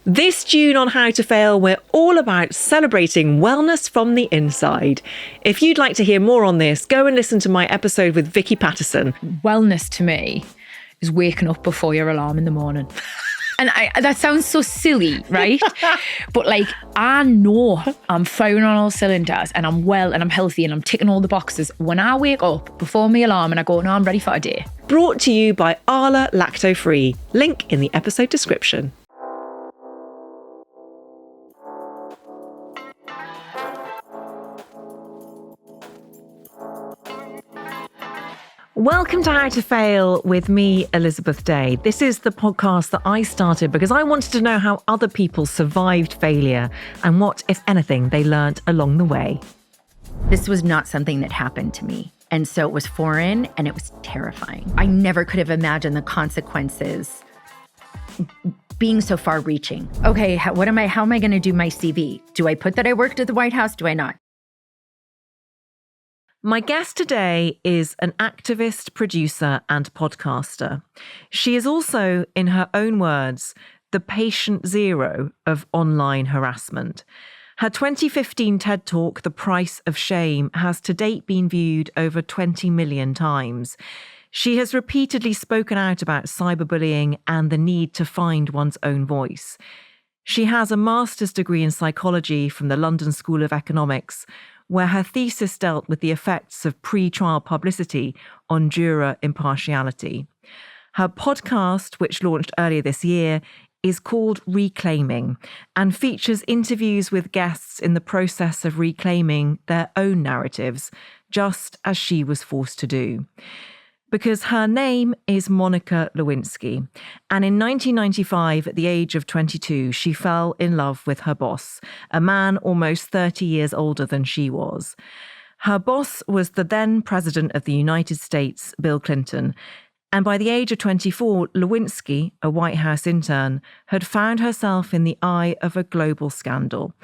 This June on How to Fail, we're all about celebrating wellness from the inside. If you'd like to hear more on this, go and listen to my episode with Vicky Patterson. Wellness to me is waking up before your alarm in the morning. And that sounds so silly, right? But like, I know I'm firing on all cylinders and I'm well and I'm healthy and I'm ticking all the boxes when I wake up before my alarm and I go, no, I'm ready for a day. Brought to you by Arla Lacto Free. Link in the episode description. Welcome to How to Fail with me, Elizabeth Day. This is the podcast that I started because I wanted to know how other people survived failure and what, if anything, they learnt along the way. This was not something that happened to me. And so it was foreign and it was terrifying. I never could have imagined the consequences being so far reaching. Okay, how am I going to do my CV? Do I put that I worked at the White House? Do I not? My guest today is an activist, producer, and podcaster. She is also, in her own words, the patient zero of online harassment. Her 2015 TED Talk, The Price of Shame, has to date been viewed over 20 million times. She has repeatedly spoken out about cyberbullying and the need to find one's own voice. She has a master's degree in psychology from the London School of Economics, where her thesis dealt with the effects of pre-trial publicity on juror impartiality. Her podcast, which launched earlier this year, is called Reclaiming and features interviews with guests in the process of reclaiming their own narratives, just as she was forced to do. Because her name is Monica Lewinsky, and in 1995, at the age of 22, she fell in love with her boss, a man almost 30 years older than she was. Her boss was the then President of the United States, Bill Clinton, and by the age of 24, Lewinsky, a White House intern, had found herself in the eye of a global scandal.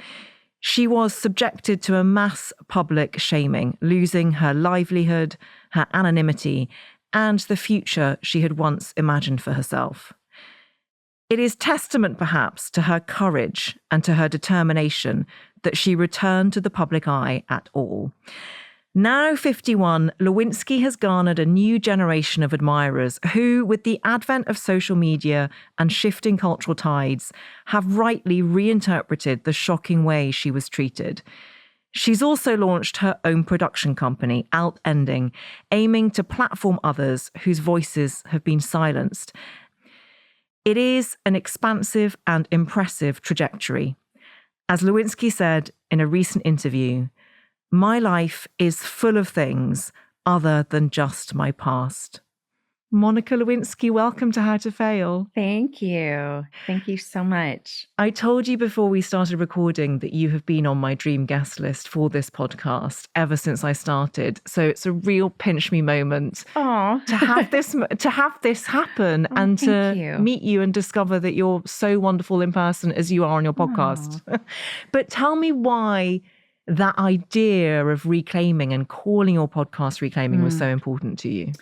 She was subjected to a mass public shaming, losing her livelihood, her anonymity, and the future she had once imagined for herself. It is testament, perhaps, to her courage and to her determination that she returned to the public eye at all. Now 51, Lewinsky has garnered a new generation of admirers who, with the advent of social media and shifting cultural tides, have rightly reinterpreted the shocking way she was treated. She's also launched her own production company, Alt-Ending, aiming to platform others whose voices have been silenced. It is an expansive and impressive trajectory. As Lewinsky said in a recent interview, "My life is full of things other than just my past." Monica Lewinsky, welcome to How to Fail. Thank you. Thank you so much. I told you before we started recording that you have been on my dream guest list for this podcast ever since I started. So it's a real pinch me moment to have this happen and to meet you and discover that you're so wonderful in person as you are on your podcast. But tell me why that idea of reclaiming and calling your podcast Reclaiming was so important to you.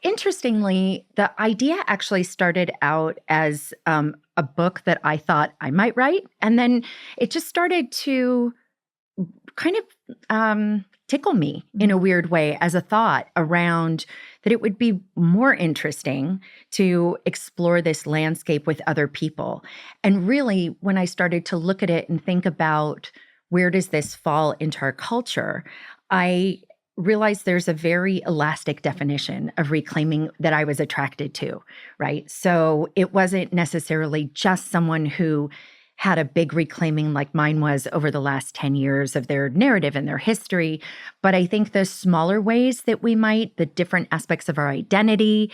Interestingly, the idea actually started out as a book that I thought I might write. And then it just started to kind of tickle me in a weird way as a thought around that it would be more interesting to explore this landscape with other people. And really, when I started to look at it and think about where does this fall into our culture, I realized there's a very elastic definition of reclaiming that I was attracted to, right? So it wasn't necessarily just someone who had a big reclaiming like mine was over the last 10 years of their narrative and their history. But I think the smaller ways that we might, the different aspects of our identity,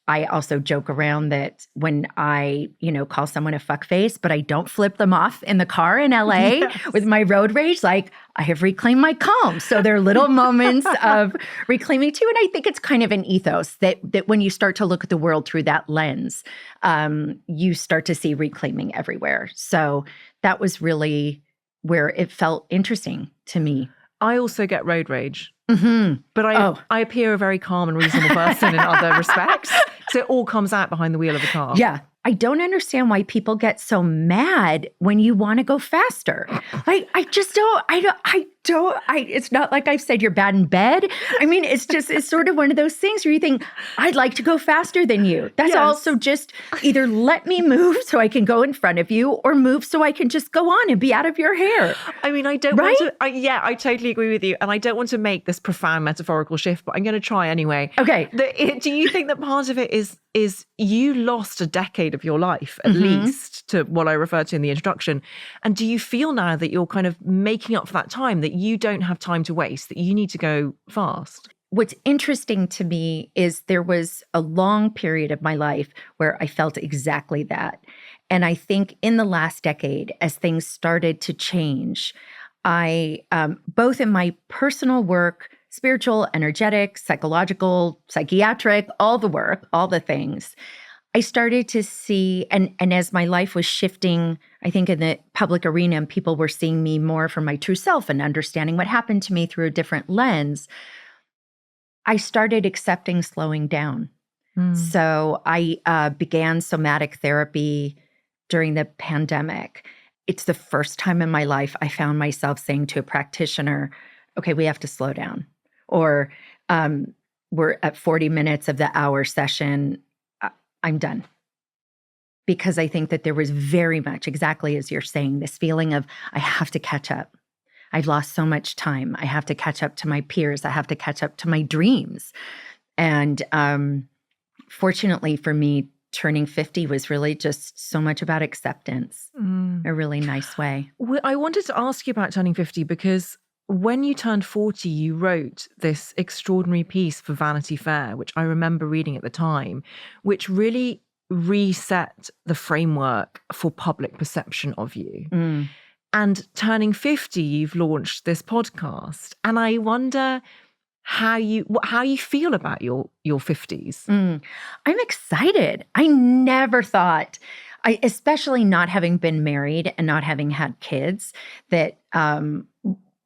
I also joke around that when I, call someone a fuckface, but I don't flip them off in the car in LA with my road rage, like I have reclaimed my calm. So there are little moments of reclaiming too. And I think it's kind of an ethos that when you start to look at the world through that lens, you start to see reclaiming everywhere. So that was really where it felt interesting to me. I also get road rage. Mm-hmm. But I appear a very calm and reasonable person in other respects. So it all comes out behind the wheel of a car. Yeah. I don't understand why people get so mad when you want to go faster. Like, it's not like I've said you're bad in bed. I mean, it's sort of one of those things where you think, I'd like to go faster than you. That's also just either let me move so I can go in front of you, or move so I can just go on and be out of your hair. I mean, I don't want to, I totally agree with you. And I don't want to make this profound metaphorical shift, but I'm going to try anyway. Okay. Do you think that part of it is you lost a decade of your life, at least, to what I referred to in the introduction? And do you feel now that you're kind of making up for that time, that you don't have time to waste, that you need to go fast? What's interesting to me is there was a long period of my life where I felt exactly that. And I think in the last decade, as things started to change, I, both in my personal work, spiritual, energetic, psychological, psychiatric, all the work, all the things, I started to see, and as my life was shifting, I think in the public arena, and people were seeing me more from my true self and understanding what happened to me through a different lens, I started accepting slowing down. So I began somatic therapy during the pandemic. It's the first time in my life I found myself saying to a practitioner, okay, we have to slow down. Or we're at 40 minutes of the hour session, I'm done. Because I think that there was very much, exactly as you're saying, this feeling of, I have to catch up. I've lost so much time. I have to catch up to my peers. I have to catch up to my dreams. And fortunately for me, turning 50 was really just so much about acceptance, a really nice way. I wanted to ask you about turning 50 because when you turned 40, you wrote this extraordinary piece for Vanity Fair, which I remember reading at the time, which really reset the framework for public perception of you. And turning 50, you've launched this podcast. And I wonder how you feel about your 50s. I'm excited. I never thought, especially not having been married and not having had kids, that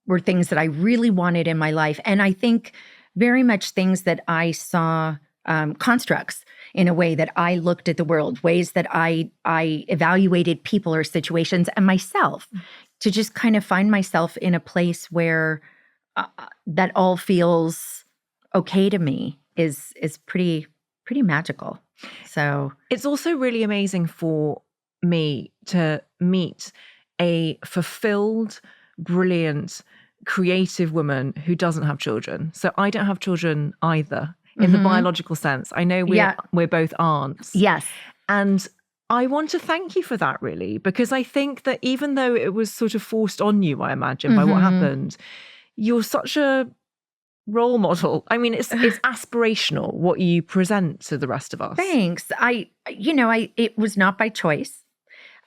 were things that I really wanted in my life. And I think very much things that I saw, constructs in a way that I looked at the world, ways that I evaluated people or situations and myself, to just kind of find myself in a place where that all feels okay to me is pretty magical. So it's also really amazing for me to meet a fulfilled, brilliant, creative woman who doesn't have children. So I don't have children either in the biological sense. I know we're both aunts. Yes. And I want to thank you for that, really, because I think that even though it was sort of forced on you, I imagine, by what happened, you're such a role model. I mean, it's aspirational what you present to the rest of us. Thanks. It was not by choice.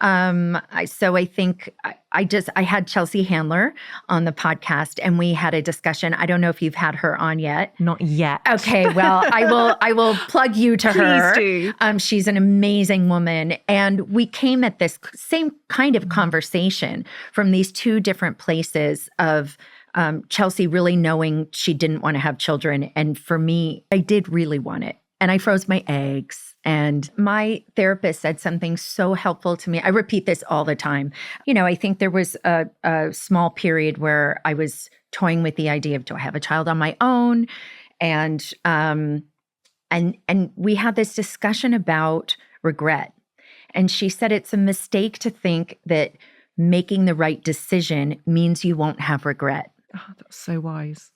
So I think I had Chelsea Handler on the podcast and we had a discussion. I don't know if you've had her on yet. Not yet. Okay. Well, I will plug you to her. Please do. She's an amazing woman. And we came at this same kind of conversation from these two different places of Chelsea really knowing she didn't want to have children. And for me, I did really want it. And I froze my eggs. And my therapist said something so helpful to me. I repeat this all the time. I think there was a small period where I was toying with the idea of, do I have a child on my own? And we had this discussion about regret. And she said it's a mistake to think that making the right decision means you won't have regret. Oh, that's so wise.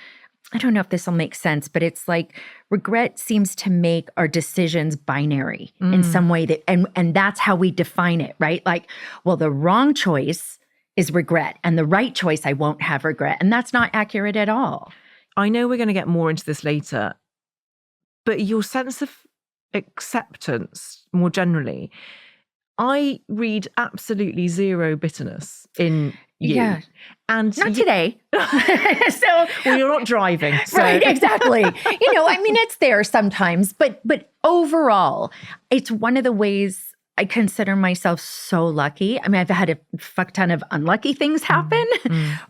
I don't know if this will make sense, but it's like regret seems to make our decisions binary in some way that, and that's how we define it, right? Like, well, the wrong choice is regret and the right choice, I won't have regret. And that's not accurate at all. I know we're going to get more into this later, but your sense of acceptance more generally, I read absolutely zero bitterness in you. Yeah. And not today. Well, you're not driving. So. Right, exactly. It's there sometimes, but overall, it's one of the ways I consider myself so lucky. I mean, I've had a fuck ton of unlucky things happen,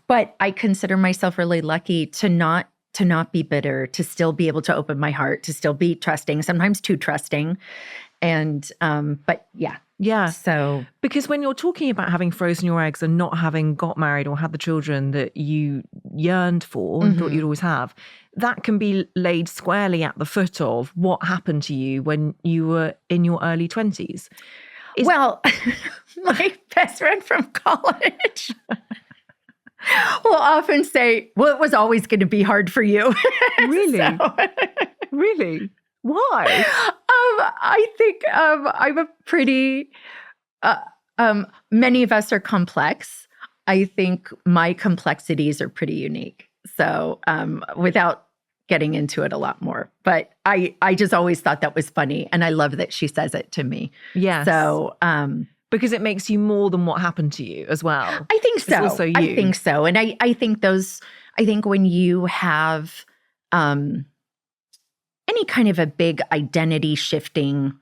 but I consider myself really lucky to not be bitter, to still be able to open my heart, to still be trusting, sometimes too trusting. And, but yeah, Yeah. So, Because when you're talking about having frozen your eggs and not having got married or had the children that you yearned for and thought you'd always have, that can be laid squarely at the foot of what happened to you when you were in your early 20s. well, my best friend from college will often say, well, it was always going to be hard for you. Really? So, Really? Why? I think I'm a pretty, many of us are complex. I think my complexities are pretty unique. So without getting into it a lot more, but I just always thought that was funny. And I love that she says it to me. Yes. So, because it makes you more than what happened to you as well. I think so. It's also you. I think so. And I think when you have any kind of a big identity shifting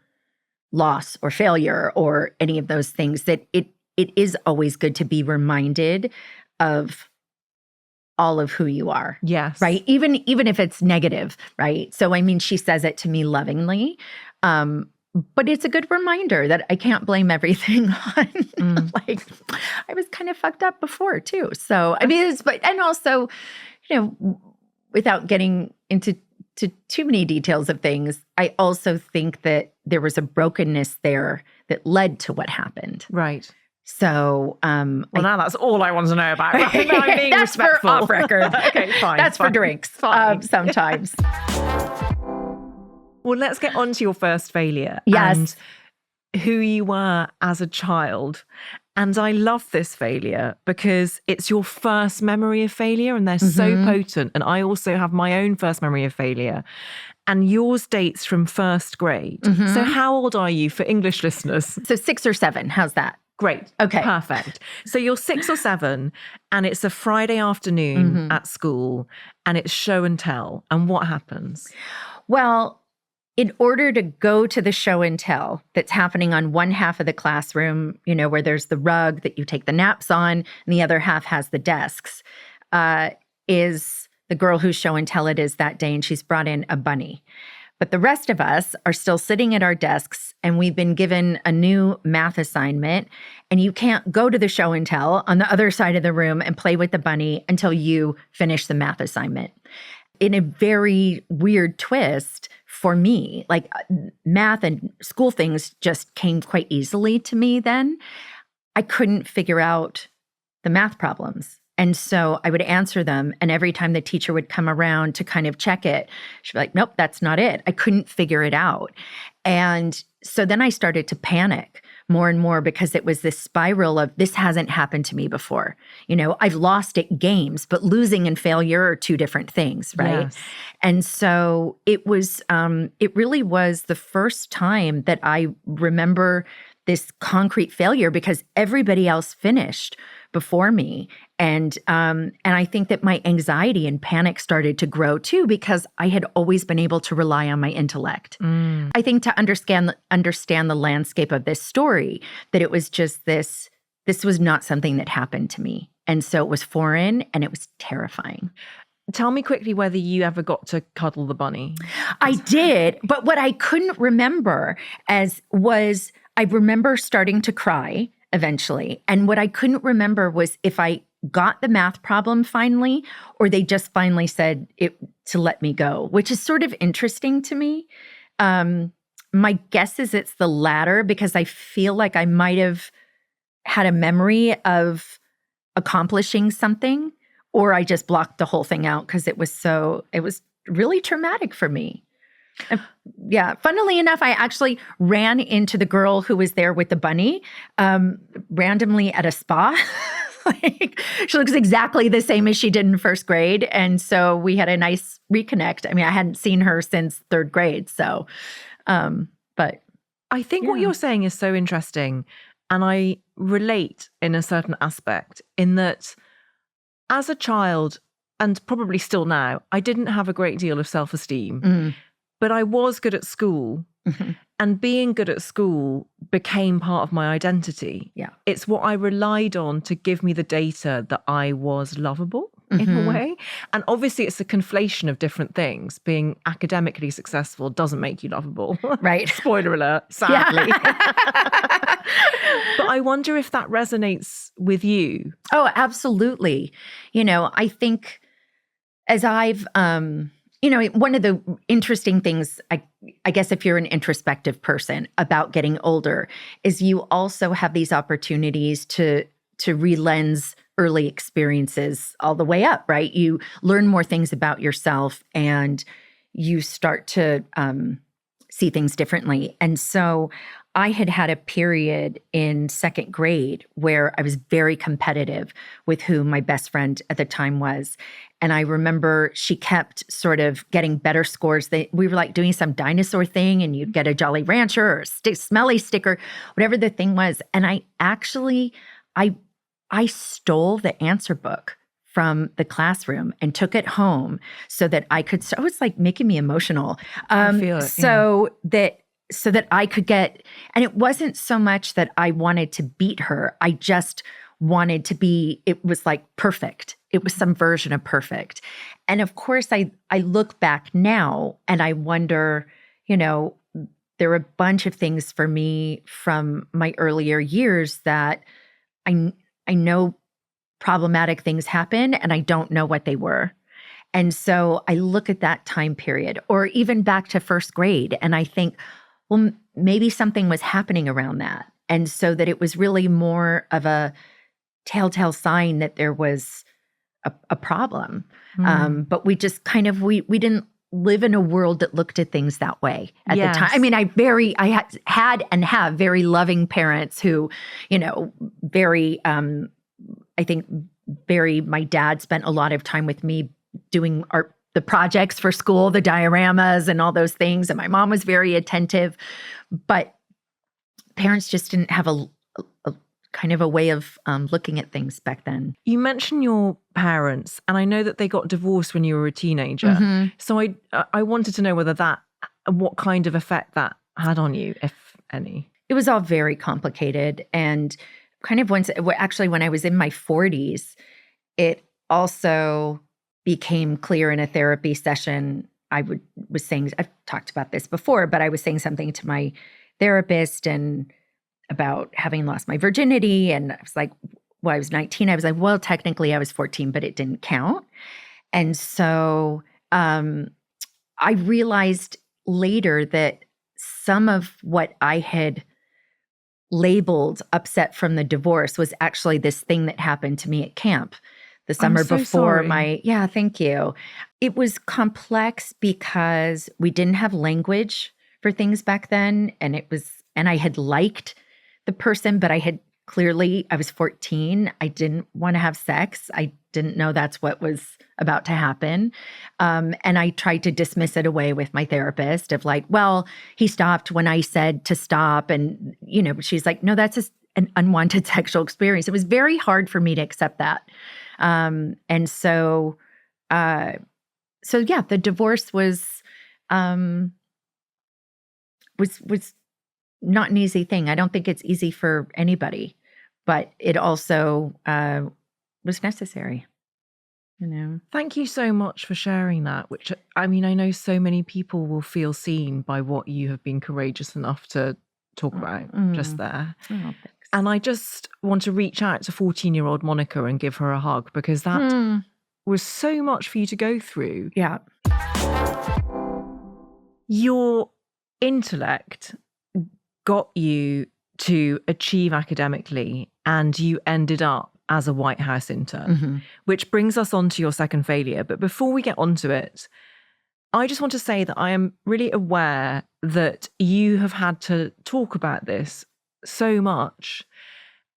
loss or failure or any of those things, that it is always good to be reminded of all of who you are. Yes. Right. Even if it's negative. Right. So, I mean, she says it to me lovingly. But it's a good reminder that I can't blame everything on, like, I was kind of fucked up before too. So, I mean, and also, without getting into too many details of things, I also think that there was a brokenness there that led to what happened. Right. So, well, now that's all I want to know about. I'm being that's respectful. for off record. Okay, fine. That's fine, for drinks. Fine. Sometimes. Well, let's get on to your first failure. Yes. And who you were as a child. And I love this failure because it's your first memory of failure and they're so potent. And I also have my own first memory of failure. And yours dates from first grade. So how old are you for English listeners? So 6 or 7. How's that? Great. Okay. Perfect. So you're 6 or 7 and it's a Friday afternoon at school and it's show and tell. And what happens? Well, in order to go to the show and tell that's happening on one half of the classroom, where there's the rug that you take the naps on, and the other half has the desks, is the girl whose show and tell it is that day, and she's brought in a bunny. But the rest of us are still sitting at our desks, and we've been given a new math assignment, and you can't go to the show and tell on the other side of the room and play with the bunny until you finish the math assignment. In a very weird twist, for me, like math and school things just came quite easily to me then. I couldn't figure out the math problems. And so I would answer them. And every time the teacher would come around to kind of check it, she'd be like, nope, that's not it. I couldn't figure it out. And so then I started to panic more and more because it was this spiral of this hasn't happened to me before. I've lost at games, but losing and failure are two different things, right? Yes. And so it really was the first time that I remember this concrete failure because everybody else finished before me. And I think that my anxiety and panic started to grow too, because I had always been able to rely on my intellect. I think to understand the landscape of this story, that it was just this was not something that happened to me. And so it was foreign and it was terrifying. Tell me quickly whether you ever got to cuddle the bunny. I did, but what I couldn't remember was I remember starting to cry eventually. And what I couldn't remember was if I got the math problem finally, or they just finally said it to let me go, which is sort of interesting to me. My guess is it's the latter, because I feel like I might have had a memory of accomplishing something, or I just blocked the whole thing out because it was really traumatic for me. Yeah. Funnily enough, I actually ran into the girl who was there with the bunny randomly at a spa. She looks exactly the same as she did in first grade. And so we had a nice reconnect. I mean, I hadn't seen her since third grade. So, but I think what you're saying is so interesting. And I relate in a certain aspect in that as a child, and probably still now, I didn't have a great deal of self-esteem. But I was good at school, and being good at school became part of my identity. Yeah. It's what I relied on to give me the data that I was lovable. in a way. And obviously it's a conflation of different things. Being academically successful doesn't make you lovable. Right. Spoiler alert, sadly. But I wonder if that resonates with you. Oh, absolutely. I think as I've, one of the interesting things, I guess if you're an introspective person about getting older, is you also have these opportunities to relens early experiences all the way up, right? You learn more things about yourself and you start to see things differently. And so I had a period in second grade where I was very competitive with who my best friend at the time was. And I remember she kept sort of getting better scores. We were like doing some dinosaur thing and you'd get a Jolly Rancher or a smelly sticker, whatever the thing was. And I stole the answer book from the classroom and took it home so that I could, so it was like making me emotional. I feel it, so that I could get, and it wasn't so much that I wanted to beat her. I just wanted to be, it was like perfect. It was some version of perfect. And of course, I look back now and I wonder, there are a bunch of things for me from my earlier years that I know problematic things happen and I don't know what they were. And so I look at that time period or even back to first grade and I think, well, maybe something was happening around that. And so that it was really more of a telltale sign that there was a problem. But we just kind of, we didn't live in a world that looked at things that way at the time. I mean, I had and have very loving parents who, very, I think my dad spent a lot of time with me doing the projects for school, the dioramas and all those things. And my mom was very attentive, but parents just didn't have a kind of a way of looking at things back then. You mentioned your parents, and I know that they got divorced when you were a teenager. So I wanted to know what kind of effect that had on you, if any. It was all very complicated. And kind of when I was in my 40s, it also became clear in a therapy session. Was saying, I've talked about this before, but I was saying something to my therapist and about having lost my virginity. And I was like, well, I was 19. I was like, well, technically I was 14, but it didn't count. And so I realized later that some of what I had labeled upset from the divorce was actually this thing that happened to me at camp the summer before sorry. Yeah, thank you. It was complex because we didn't have language for things back then. And I had liked the person, but I was 14. I didn't want to have sex. I didn't know that's what was about to happen. And I tried to dismiss it away with my therapist of like, well, he stopped when I said to stop. And, she's like, no, that's just an unwanted sexual experience. It was very hard for me to accept that. And so yeah, the divorce was not an easy thing. I don't think it's easy for anybody, but it also was necessary. Thank you so much for sharing that, which, I mean, I know so many people will feel seen by what you have been courageous enough to talk about just there. Oh, thanks. And I just want to reach out to 14-year-old Monica and give her a hug because that was so much for you to go through. Yeah. Your intellect got you to achieve academically and you ended up as a White House intern, which brings us on to your second failure. But before we get onto it, I just want to say that I am really aware that you have had to talk about this so much.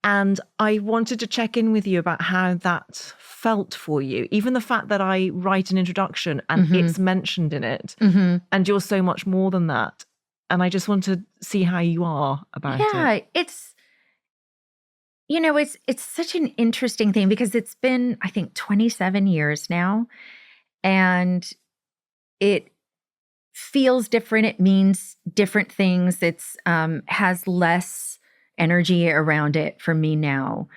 And I wanted to check in with you about how that felt for you. Even the fact that I write an introduction and it's mentioned in it, and you're so much more than that. And I just want to see how you are about it. Yeah, it's such an interesting thing because it's been, I think, 27 years now. And it feels different. It means different things. It's has less energy around it for me now.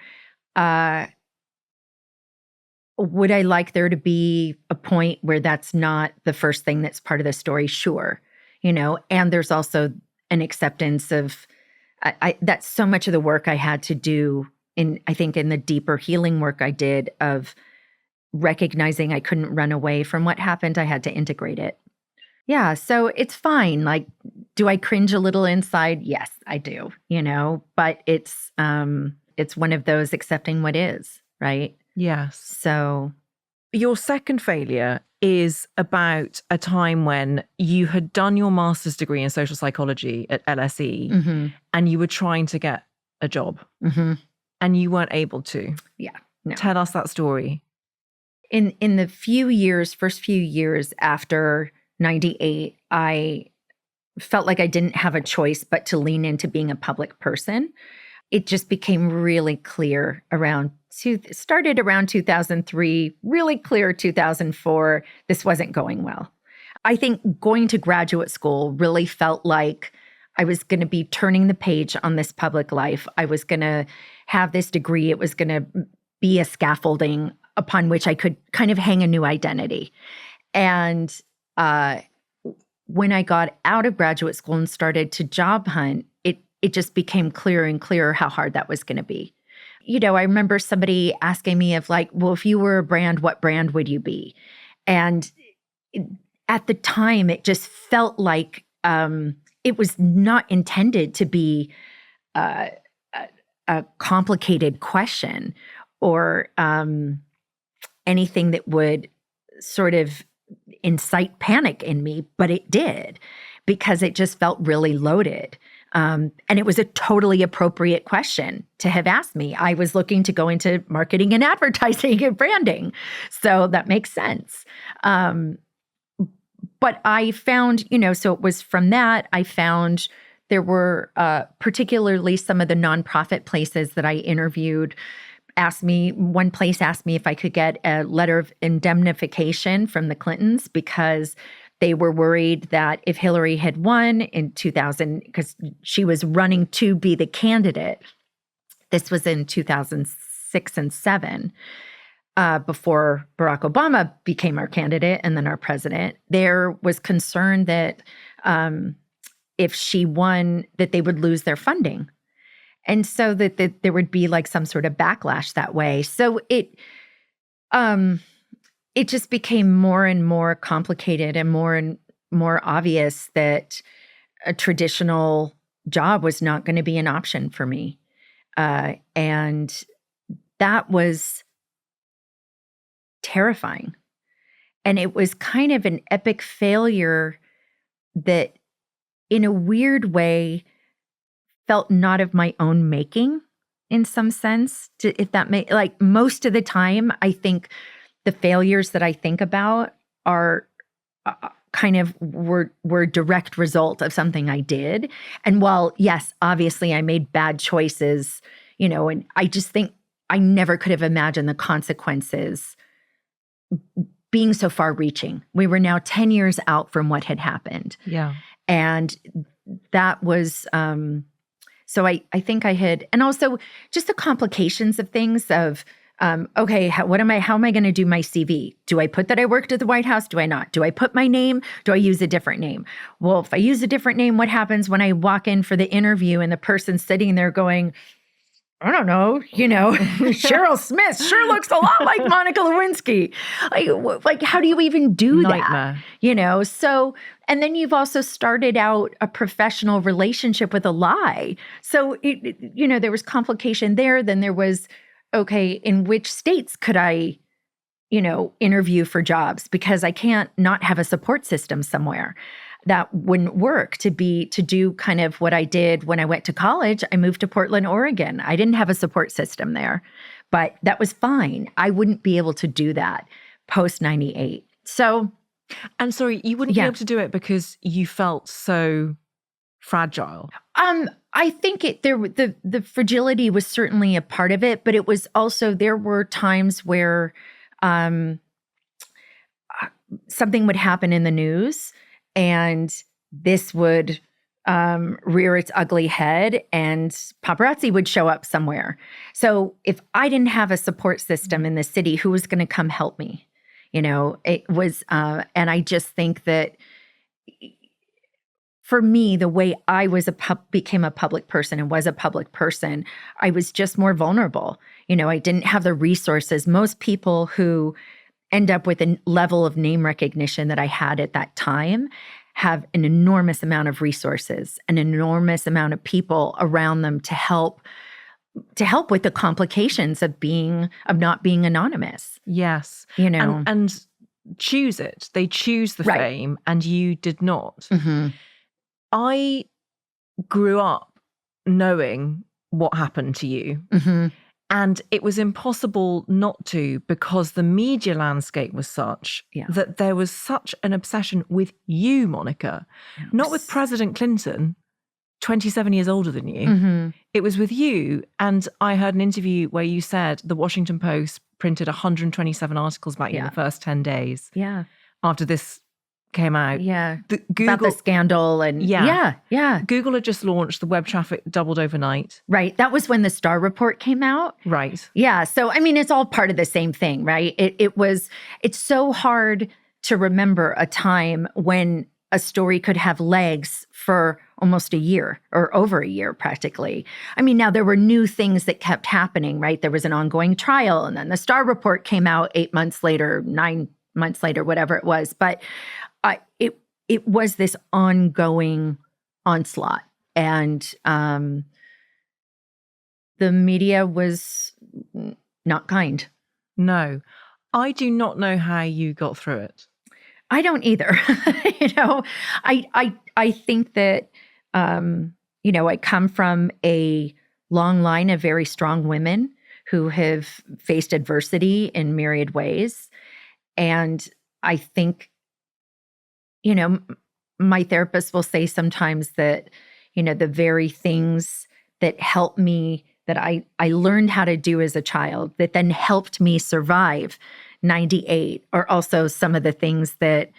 Would I like there to be a point where that's not the first thing that's part of the story? Sure. And there's also an acceptance of, that's so much of the work I had to do I think in the deeper healing work I did of recognizing I couldn't run away from what happened. I had to integrate it. Yeah. So it's fine. Like, do I cringe a little inside? Yes, I do, but it's one of those accepting what is, right? Yes. So your second failure is about a time when you had done your master's degree in social psychology at LSE and you were trying to get a job and you weren't able to. Yeah. No. Tell us that story. In the first few years after 98, I felt like I didn't have a choice but to lean into being a public person. It just became really clear started around 2003, really clear 2004, this wasn't going well. I think going to graduate school really felt like I was going to be turning the page on this public life. I was going to have this degree. It was going to be a scaffolding upon which I could kind of hang a new identity. And when I got out of graduate school and started to job hunt, it just became clearer and clearer how hard that was going to be. I remember somebody asking me well, if you were a brand, what brand would you be? And at the time, it just felt like it was not intended to be a complicated question or anything that would sort of incite panic in me, but it did because it just felt really loaded. And it was a totally appropriate question to have asked me. I was looking to go into marketing and advertising and branding. So that makes sense. But I found, so it was from that, I found there were particularly some of the nonprofit places that I interviewed one place asked me if I could get a letter of indemnification from the Clintons because they were worried that if Hillary had won in 2000, because she was running to be the candidate, this was in 2006 and 7, before Barack Obama became our candidate and then our president, there was concern that if she won, that they would lose their funding. And so that there would be like some sort of backlash that way. So it just became more and more complicated and more obvious that a traditional job was not going to be an option for me. And that was terrifying. And it was kind of an epic failure that in a weird way felt not of my own making in some sense, if that like most of the time, I think the failures that I think about are kind of were direct result of something I did. And while, yes, obviously I made bad choices, and I just think I never could have imagined the consequences being so far reaching. We were now 10 years out from what had happened. Yeah. And that was, so I think I had, and also just the complications of things of, okay, how am I going to do my CV? Do I put that I worked at the White House? Do I not? Do I put my name? Do I use a different name? Well, if I use a different name, what happens when I walk in for the interview and the person's sitting there going, I don't know, Cheryl Smith sure looks a lot like Monica Lewinsky. Like, how do you even do Nightmare. that? So, and then you've also started out a professional relationship with a lie. So, there was complication there. Then there was, okay, in which states could I, interview for jobs? Because I can't not have a support system somewhere. That wouldn't work to do kind of what I did when I went to college. I moved to Portland, Oregon. I didn't have a support system there, but that was fine. I wouldn't be able to do that post 98. So, and sorry, you wouldn't be able to do it because you felt so fragile. I think the fragility was certainly a part of it, but it was also, there were times where something would happen in the news and this would rear its ugly head and paparazzi would show up somewhere. So if I didn't have a support system in the city, who was going to come help me? It was, and I just think that for me, the way I became a public person and was a public person, I was just more vulnerable. I didn't have the resources. Most people who end up with a level of name recognition that I had at that time have an enormous amount of resources, an enormous amount of people around them to help with the complications of not being anonymous. Yes. And choose it. They choose the fame and you did not. Mm-hmm. I grew up knowing what happened to you. Mm-hmm. And it was impossible not to, because the media landscape was such that there was such an obsession with you, Monica, not with President Clinton, 27 years older than you. Mm-hmm. It was with you. And I heard an interview where you said the Washington Post printed 127 articles about you in the first 10 days. Yeah. After this came out. Yeah. Google, about the scandal and yeah. Google had just launched, the web traffic doubled overnight. Right. That was when the Starr report came out. Right. Yeah. So, I mean, it's all part of the same thing, right? It's so hard to remember a time when a story could have legs for almost a year or over a year practically. I mean, now there were new things that kept happening, right? There was an ongoing trial and then the Starr report came out 8 months later, 9 months later, whatever it was. But it was this ongoing onslaught. And the media was not kind. No. I do not know how you got through it. I don't either. I think that, I come from a long line of very strong women who have faced adversity in myriad ways. And I think, my therapist will say sometimes that, the very things that help me, that I learned how to do as a child, that then helped me survive 98, are also some of the things that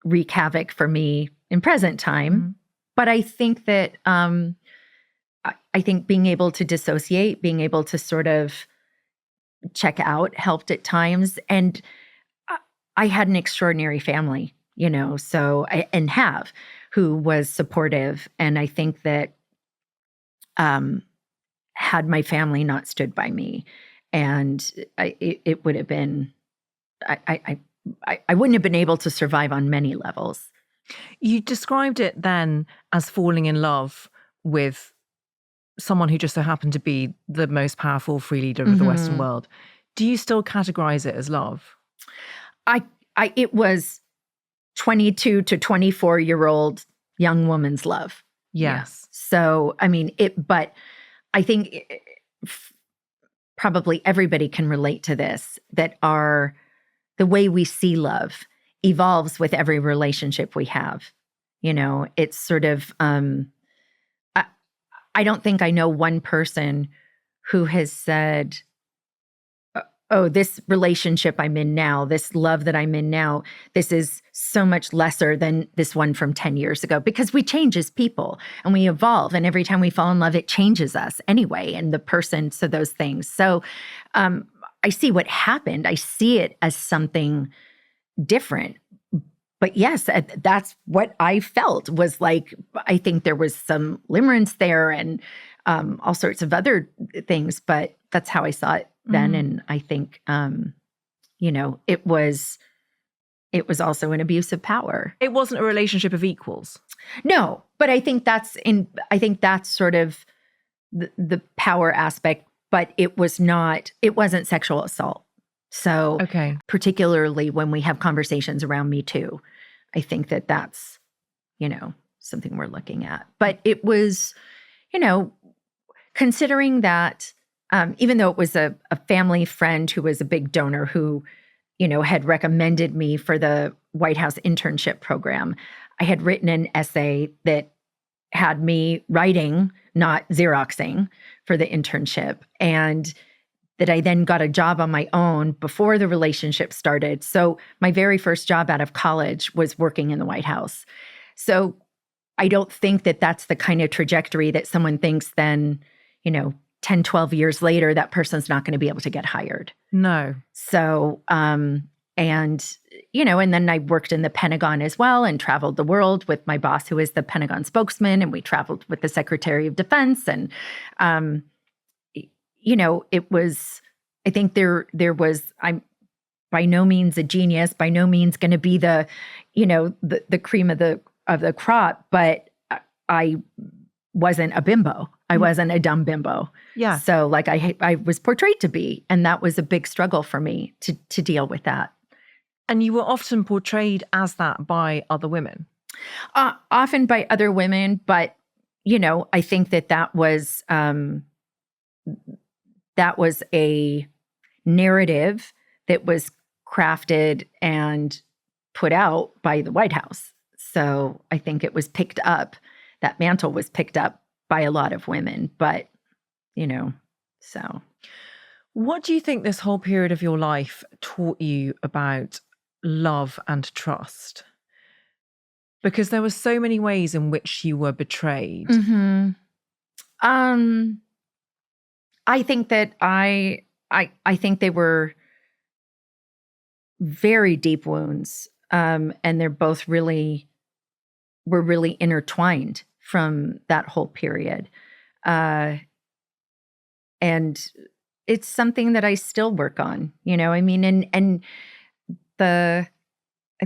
wreak havoc for me in present time. Mm-hmm. But I think that, I think being able to dissociate, being able to sort of check out helped at times. And I had an extraordinary family, who was supportive. And I think that had my family not stood by me, and it would have been, I wouldn't have been able to survive on many levels. You described it then as falling in love with someone who just so happened to be the most powerful free leader of the Western world. Do you still categorize it as love? It was 22 to 24-year-old young woman's love. Yes. So, I mean, but I think probably everybody can relate to this, that the way we see love evolves with every relationship we have. It's sort of, I don't think I know one person who has said, oh, this relationship I'm in now, this love that I'm in now, this is so much lesser than this one from 10 years ago, because we change as people and we evolve. And every time we fall in love, it changes us anyway, and the person, so those things. So I see what happened. I see it as something different. But yes, that's what I felt, was like, I think there was some limerence there and all sorts of other things, but that's how I saw it then. And I think, it was also an abuse of power. It wasn't a relationship of equals. No, but I think that's sort of the power aspect, but it wasn't sexual assault. So particularly when we have conversations around Me Too, I think that that's, something we're looking at. But it was, considering that, even though it was a family friend who was a big donor who, had recommended me for the White House internship program, I had written an essay that had me writing, not Xeroxing, for the internship. And that I then got a job on my own before the relationship started. So my very first job out of college was working in the White House. So I don't think that that's the kind of trajectory that someone thinks then, 10, 12 years later, that person's not going to be able to get hired. No. So, and then I worked in the Pentagon as well and traveled the world with my boss, who is the Pentagon spokesman. And we traveled with the Secretary of Defense. And, it was, I think there was, I'm by no means a genius, by no means going to be the cream of the crop, but I wasn't a bimbo. I wasn't a dumb bimbo. Yeah. So like I was portrayed to be, and that was a big struggle for me to deal with that. And you were often portrayed as that by other women. Often by other women, but I think that was a narrative that was crafted and put out by the White House. So I think it was picked up. That mantle was picked up by a lot of women, but so. What do you think this whole period of your life taught you about love and trust? Because there were so many ways in which you were betrayed. Mm-hmm. I think that I think they were very deep wounds, and they're both were really intertwined from that whole period. And it's something that I still work on, I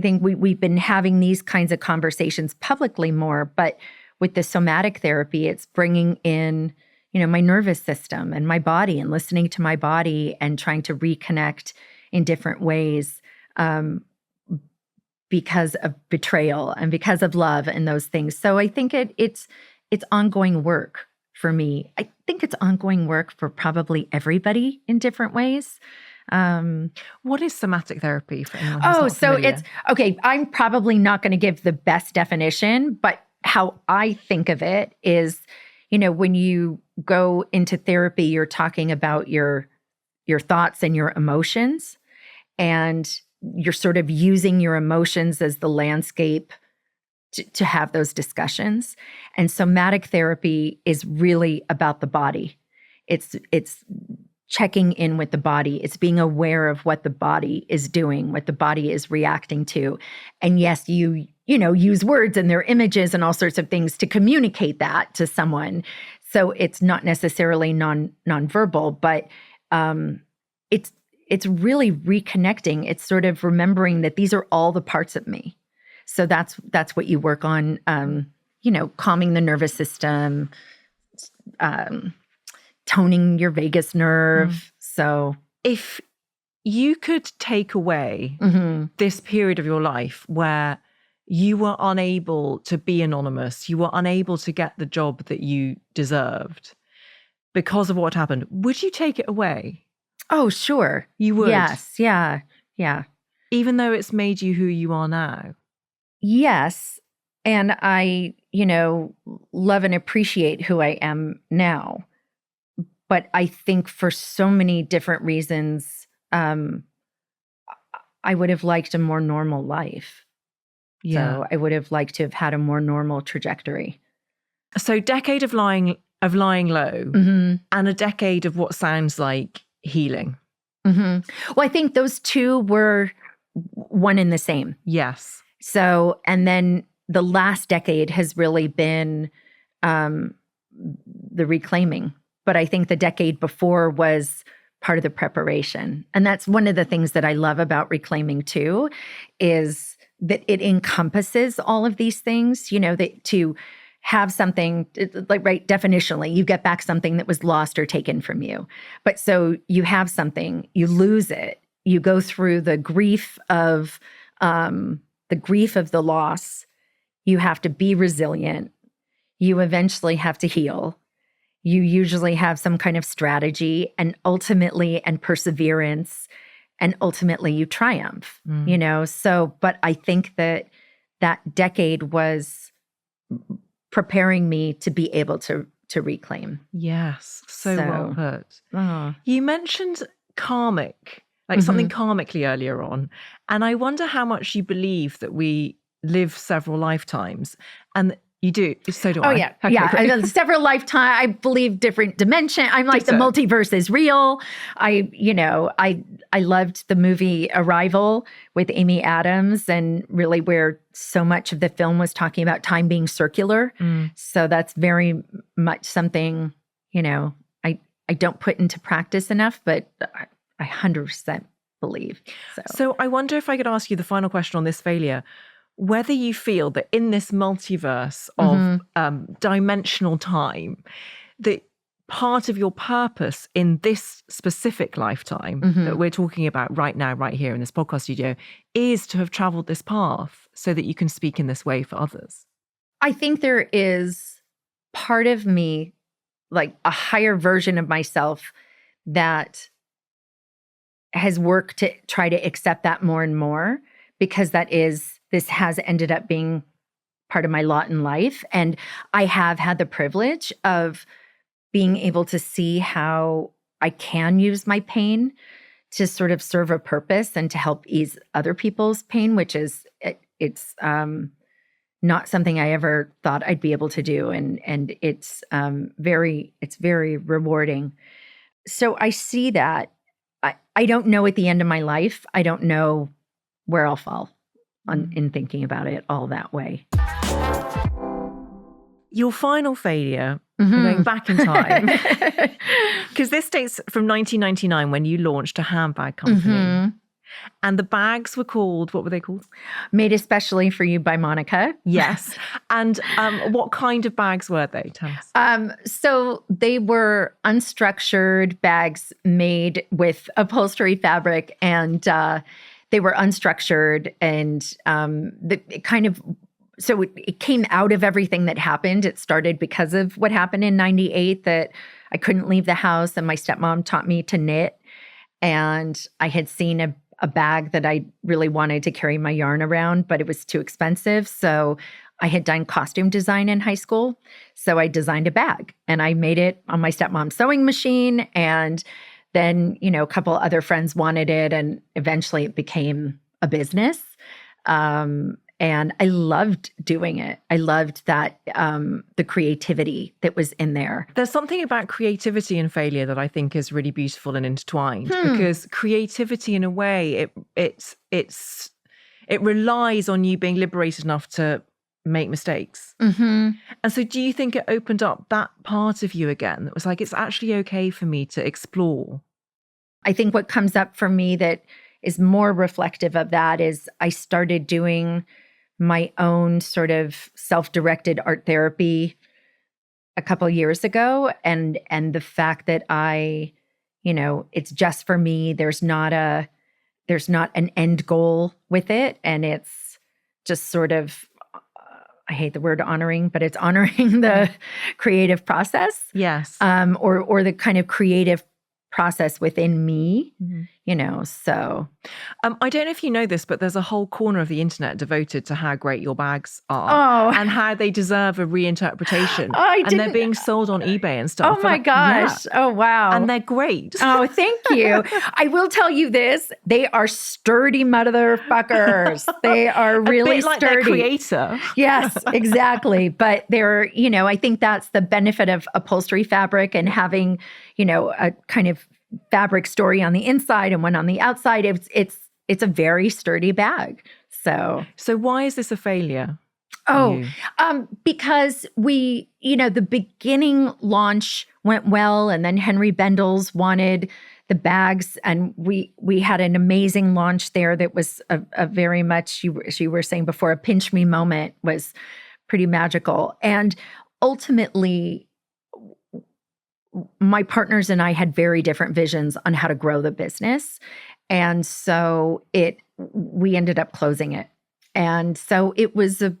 think we've been having these kinds of conversations publicly more, but with the somatic therapy, it's bringing in, my nervous system and my body and listening to my body and trying to reconnect in different ways, because of betrayal and because of love and those things. So I think it's ongoing work for me. I think it's ongoing work for probably everybody in different ways. What is somatic therapy for anyone who's not so familiar? it's okay. I'm probably not going to give the best definition, but how I think of it is, when you go into therapy, you're talking about your thoughts and your emotions, and you're sort of using your emotions as the landscape to have those discussions. And somatic therapy is really about the body. It's checking in with the body. It's being aware of what the body is doing, what the body is reacting to. And yes, you use words and their images and all sorts of things to communicate that to someone. So it's not necessarily nonverbal, but it's really reconnecting. It's sort of remembering that these are all the parts of me. So that's what you work on, calming the nervous system, toning your vagus nerve. So if you could take away this period of your life where you were unable to be anonymous, you were unable to get the job that you deserved because of what happened, would you take it away? Oh, sure. You would? Yes. Yeah. Yeah. Even though it's made you who you are now? Yes. And I, love and appreciate who I am now. But I think for so many different reasons, I would have liked a more normal life. Yeah. So I would have liked to have had a more normal trajectory. So decade of lying low and a decade of what sounds like healing. Well, I think those two were one and the same. Yes. So, and then the last decade has really been the reclaiming. But I think the decade before was part of the preparation. And that's one of the things that I love about reclaiming too, is that it encompasses all of these things, that to have something, like, right, definitionally, you get back something that was lost or taken from you. But so you have something, you lose it, you go through the grief of the loss, you have to be resilient, you eventually have to heal. You usually have some kind of strategy and perseverance, and ultimately you triumph, So, but I think that decade was preparing me to be able to reclaim. Yes. So well put. Oh. You mentioned karmic, like something karmically earlier on. And I wonder how much you believe that we live several lifetimes and You do. So do Oh, I. yeah. Okay, Yeah. great. Several lifetime. I believe different dimension. I'm like, the multiverse is real. I loved the movie Arrival with Amy Adams, and really where so much of the film was talking about time being circular. So that's very much something, I don't put into practice enough, but I 100% believe. So I wonder if I could ask you the final question on this failure. Whether you feel that in this multiverse of dimensional time, that part of your purpose in this specific lifetime that we're talking about right now, right here in this podcast studio, is to have traveled this path so that you can speak in this way for others. I think there is part of me, like a higher version of myself, that has worked to try to accept that more and more, because this has ended up being part of my lot in life. And I have had the privilege of being able to see how I can use my pain to sort of serve a purpose and to help ease other people's pain, which is, it's not something I ever thought I'd be able to do. And it's very rewarding. So I see that. I don't know at the end of my life, I don't know where I'll fall in thinking about it all that way. Your final failure, going back in time, because this dates from 1999 when you launched a handbag company. And the bags were called, what were they called? Made Especially for You by Monica. Yes. And what kind of bags were they? Tell us. So they were unstructured bags made with upholstery fabric, and they were unstructured, and it came out of everything that happened. It started because of what happened in 98, that I couldn't leave the house, and my stepmom taught me to knit. And I had seen a bag that I really wanted to carry my yarn around, but it was too expensive. So I had done costume design in high school. So I designed a bag, and I made it on my stepmom's sewing machine. And then, a couple other friends wanted it, and eventually it became a business. And I loved doing it. I loved that, the creativity that was in there. There's something about creativity and failure that I think is really beautiful and intertwined, because creativity, in a way, it relies on you being liberated enough to make mistakes. And so do you think it opened up that part of you again that was like, it's actually okay for me to explore? I think what comes up for me that is more reflective of that is I started doing my own sort of self-directed art therapy a couple years ago. And the fact that it's just for me, there's not an end goal with it. And it's just sort of, I hate the word honoring, but it's honoring the creative process. Yes. Or the kind of creative process within me, so. I don't know if you know this, but there's a whole corner of the internet devoted to how great your bags are and how they deserve a reinterpretation. And they're being sold on eBay and stuff. Oh my gosh. Yeah. Oh, wow. And they're great. Oh, thank you. I will tell you this. They are sturdy motherfuckers. They are really a bit like sturdy. Their creator. Yes, exactly. But they're, I think that's the benefit of upholstery fabric and having, a kind of fabric story on the inside and one on the outside. It's a very sturdy bag. So why is this a failure? Because the beginning launch went well, and then Henry Bendel's wanted the bags, and we had an amazing launch there that was a very much, you were saying before, a pinch me moment, was pretty magical. And ultimately, my partners and I had very different visions on how to grow the business. And so we ended up closing it. And so it was a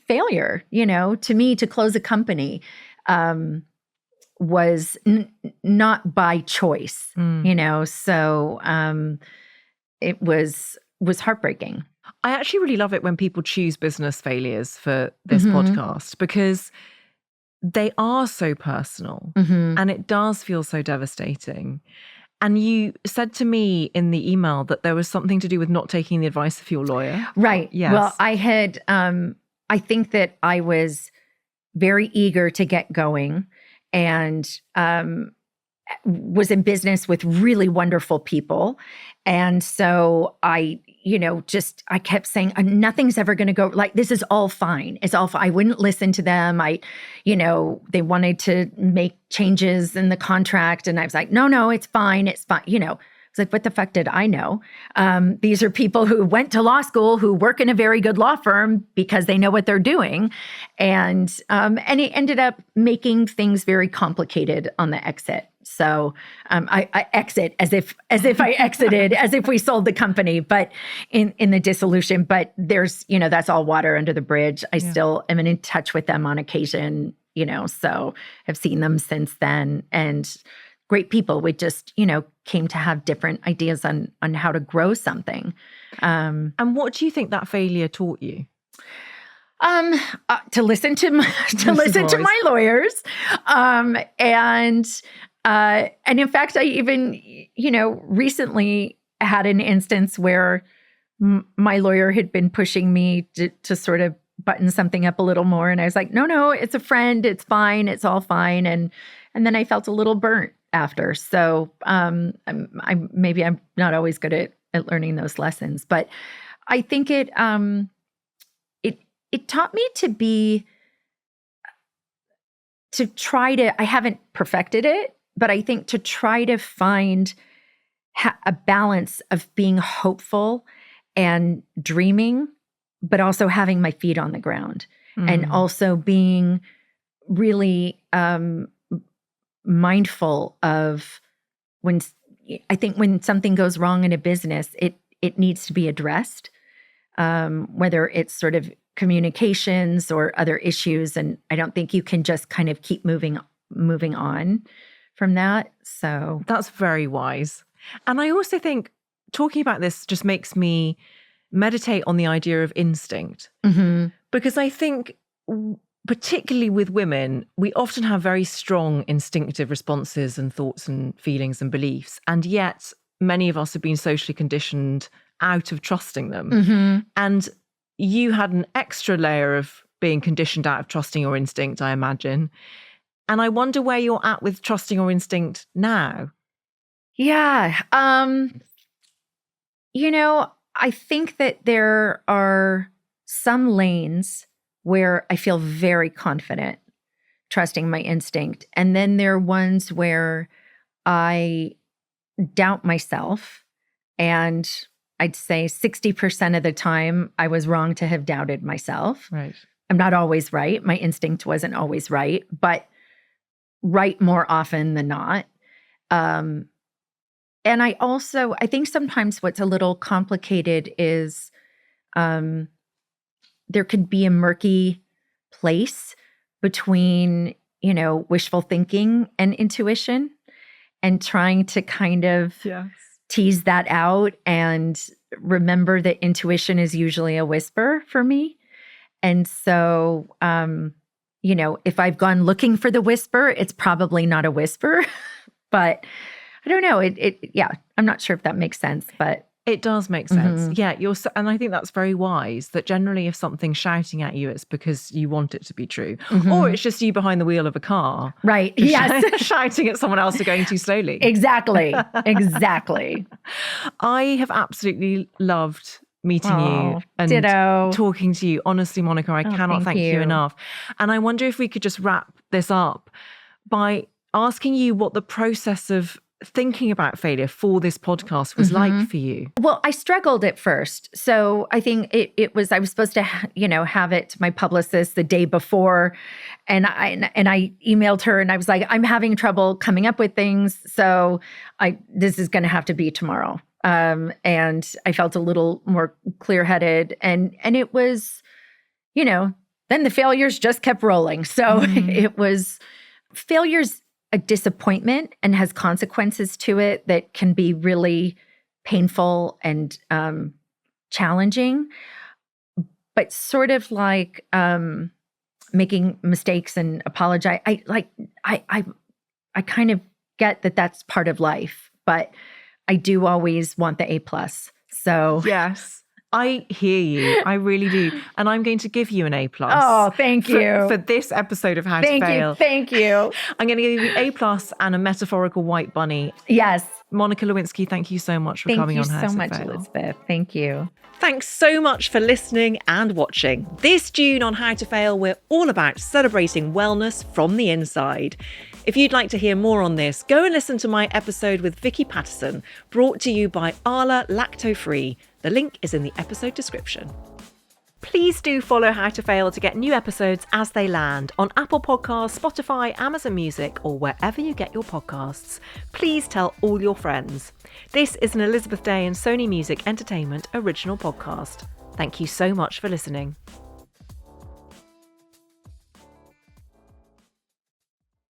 failure, to me, to close a company was not by choice, so it was heartbreaking. I actually really love it when people choose business failures for this podcast, because they are so personal and it does feel so devastating. And you said to me in the email that there was something to do with not taking the advice of your lawyer. Right. Yes. Well, I had I think that I was very eager to get going and was in business with really wonderful people. And so I kept saying, nothing's ever going to go, like, this is all fine. It's all fine. I wouldn't listen to them. They wanted to make changes in the contract. And I was like, no, it's fine. It's fine. It's like, what the fuck did I know? These are people who went to law school, who work in a very good law firm because they know what they're doing. And it ended up making things very complicated on the exit. So I exit as if I exited, as if we sold the company, but in the dissolution. But there's, that's all water under the bridge. I still am in touch with them on occasion, so I've seen them since then. And great people. We just, came to have different ideas on how to grow something. And what do you think that failure taught you? To listen to my lawyers, and in fact, I even, recently had an instance where my lawyer had been pushing me to sort of button something up a little more, and I was like, no, it's a friend, it's fine, it's all fine, and then I felt a little burnt after. So I'm not always good at learning those lessons, but I think it taught me to try to, I haven't perfected it, but I think to try to find a balance of being hopeful and dreaming, but also having my feet on the ground and also being really mindful of when something goes wrong in a business, it needs to be addressed, whether it's sort of communications or other issues. And I don't think you can just kind of keep moving on from that. So that's very wise. And I also think talking about this just makes me meditate on the idea of instinct, because I think particularly with women, we often have very strong instinctive responses and thoughts and feelings and beliefs. And yet many of us have been socially conditioned out of trusting them. And you had an extra layer of being conditioned out of trusting your instinct, I imagine. And I wonder where you're at with trusting your instinct now. Yeah. I think that there are some lanes where I feel very confident trusting my instinct. And then there are ones where I doubt myself. And I'd say 60% of the time I was wrong to have doubted myself. Right. I'm not always right. My instinct wasn't always right, but right more often than not. And I think sometimes what's a little complicated is there could be a murky place between, wishful thinking and intuition, and trying to kind of tease that out and remember that intuition is usually a whisper for me. And so, if I've gone looking for the whisper, it's probably not a whisper, but I don't know. I'm not sure if that makes sense, but it does make sense. Yeah, and I think that's very wise, that generally if something's shouting at you, it's because you want it to be true. Or it's just you behind the wheel of a car. Right. Yes. Shouting at someone else who are going too slowly. Exactly. I have absolutely loved meeting you and ditto. Talking to you. Honestly, Monica, I cannot thank you enough. And I wonder if we could just wrap this up by asking you what the process of thinking about failure for this podcast was like for you. Well, I struggled at first. So I think I was supposed to, have it to my publicist the day before. And I emailed her and I was like, I'm having trouble coming up with things. So this is going to have to be tomorrow. And I felt a little more clear-headed, and it was, then the failures just kept rolling. So it was failures, a disappointment, and has consequences to it that can be really painful and challenging, but sort of like making mistakes and apologize. I kind of get that that's part of life, but I do always want the A+. So yes. I hear you. I really do. And I'm going to give you an A+. Oh, thank you. For this episode of How to Fail. Thank you. I'm going to give you A+ and a metaphorical white bunny. Yes. Monica Lewinsky, thank you so much for coming on How to Fail. Thank you so much, Elizabeth. Thank you. Thanks so much for listening and watching. This June on How to Fail, we're all about celebrating wellness from the inside. If you'd like to hear more on this, go and listen to my episode with Vicky Patterson, brought to you by Arla Lacto Free. The link is in the episode description. Please do follow How to Fail to get new episodes as they land on Apple Podcasts, Spotify, Amazon Music, or wherever you get your podcasts. Please tell all your friends. This is an Elizabeth Day and Sony Music Entertainment original podcast. Thank you so much for listening.